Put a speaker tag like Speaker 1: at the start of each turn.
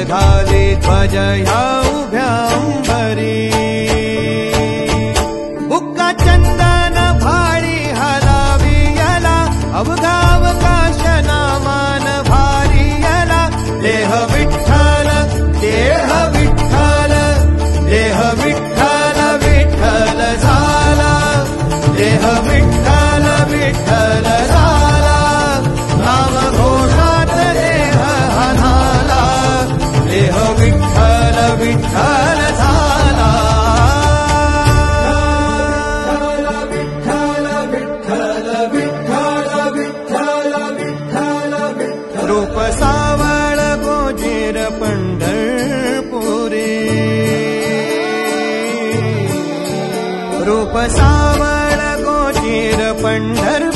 Speaker 1: घाली ध्वज ह्या उभ्या अंबरी बुक्का चंदन भाळी हलावी याला अवघावकाश नामान भारी याला देह विठ्ठल देह विठ्ठल देह विठ्ठल विठ्ठल झाला देह विठ्ठल विठ्ठल झाला नाम घोषात देह हनाला देह विठ्ठल विठ्ठल झाला रूप सावळ गोजीर पंढरपुरी रूप सावळ गोजीर पंढरपुरी